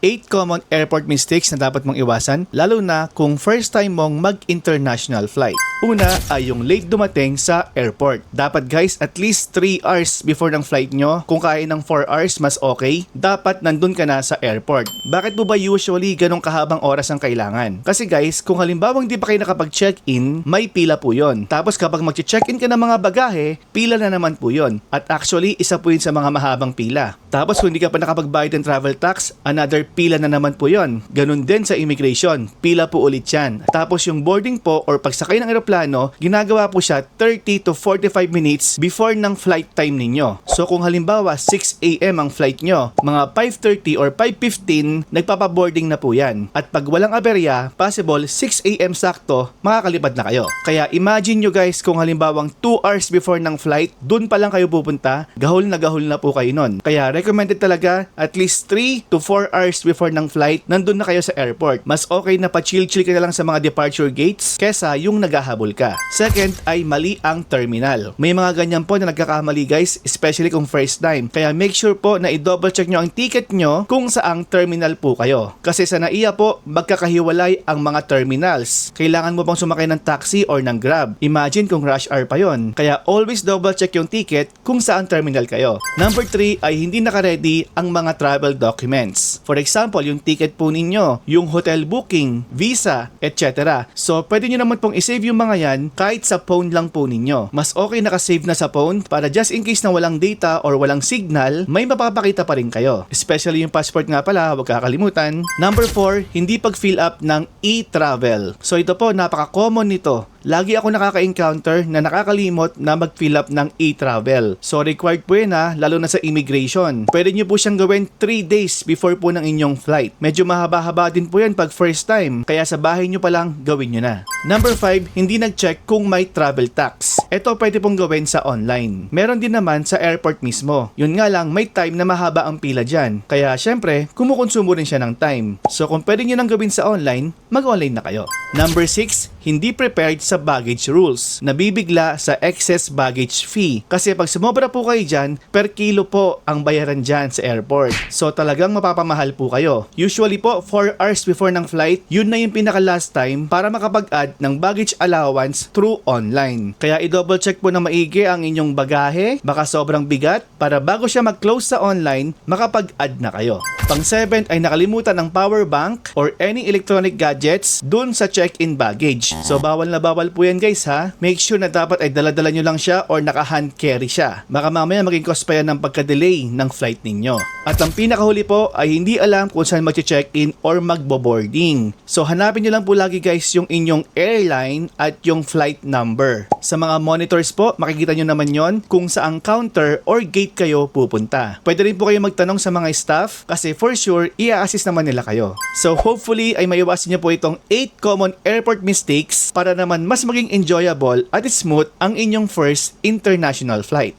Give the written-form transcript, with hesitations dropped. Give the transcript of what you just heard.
8 common airport mistakes na dapat mong iwasan, lalo na kung first time mong mag-international flight. Una ay yung late dumating sa airport. Dapat guys, at least 3 hours before ng flight nyo. Kung kaya ng 4 hours, mas okay. Dapat nandun ka na sa airport. Bakit po ba usually ganong kahabang oras ang kailangan? Kasi guys, kung halimbawa hindi pa kayo nakapag-check-in, may pila po yon. Tapos kapag mag-check-in ka ng mga bagahe, pila na naman po yon. At actually, isa po yun sa mga mahabang pila. Tapos kung hindi ka pa nakapagbayad ng travel tax, another pila na naman po yon. Ganun din sa immigration, pila po ulit yan. Tapos yung boarding po or pagsakay ng eroplano, ginagawa po siya 30 to 45 minutes before ng flight time ninyo. So kung halimbawa 6 AM ang flight nyo, mga 5:30 or 5:15, nagpapaboarding na po yan. At pag walang aberya, possible 6 AM sakto, makakalipad na kayo. Kaya imagine nyo guys kung halimbawang 2 hours before ng flight, dun pa lang kayo pupunta, gahol na po kayo nun. Kaya recommended talaga at least 3 to 4 hours before ng flight, nandun na kayo sa airport. Mas okay na pa-chill-chill ka na lang sa mga departure gates kesa yung naghahabol ka. Second ay mali ang terminal. May mga ganyan po na nagkakamali guys, especially kung first time. Kaya make sure po na i-double check nyo ang ticket nyo kung saang terminal po kayo. Kasi sa NAIA po, magkakahiwalay ang mga terminals. Kailangan mo pang sumakay ng taxi or ng Grab. Imagine kung rush hour pa yon. Kaya always double check yung ticket kung saan terminal kayo. Number 3 ay hindi naka-ready ang mga travel documents. For example, yung ticket po ninyo, yung hotel booking, visa, etc. So, pwede nyo naman pong isave yung mga yan kahit sa phone lang po ninyo. Mas okay nakasave na sa phone para just in case na walang data or walang signal, may mapapakita pa rin kayo. Especially yung passport nga pala, huwag kakalimutan. Number 4, hindi pag-fill up ng e-travel. So, ito po, napaka-common nito. Lagi ako nakaka-encounter na nakakalimot na mag-fill up ng e-travel. So required po yan lalo na sa immigration. Pwede nyo po siyang gawin 3 days before po ng inyong flight. Medyo mahaba-haba din po yan pag first time, kaya sa bahay nyo pa lang gawin nyo na. Number 5, hindi nag-check kung may travel tax. Ito pwede pong gawin sa online. Meron din naman sa airport mismo. Yun nga lang, may time na mahaba ang pila dyan. Kaya syempre, kumukonsumo rin siya ng time. So kung pwede nyo nang gawin sa online, mag-online na kayo. Number 6, hindi prepared sa baggage rules. Nabibigla sa excess baggage fee. Kasi pag sumobra po kayo dyan, per kilo po ang bayaran dyan sa airport. So talagang mapapamahal po kayo. Usually po, 4 hours before ng flight, yun na yung pinaka last time para makapag-add ng baggage allowance through online. Kaya i-double check po na maigi ang inyong bagahe, baka sobrang bigat, para bago siya mag-close sa online, makapag-add na kayo. Pang 7 ay nakalimutan ang power bank or any electronic gadgets dun sa check-in baggage. So bawal na bawal po yan guys ha. Make sure na dapat ay dala-dala nyo lang siya or naka-hand carry siya. Baka mamaya maging cause pa yan ng pagka-delay ng flight ninyo. At ang pinakahuli po ay hindi alam kung saan mag-check-in or magbo-boarding. So hanapin nyo lang po lagi guys yung inyong airline at yung flight number. Sa mga monitors po, makikita nyo naman yon kung saang counter or gate kayo pupunta. Pwede rin po kayo magtanong sa mga staff kasi for sure, i-assist naman nila kayo. So hopefully ay maiwasan nyo po itong 8 common airport mistakes para naman mas maging enjoyable at smooth ang inyong first international flight.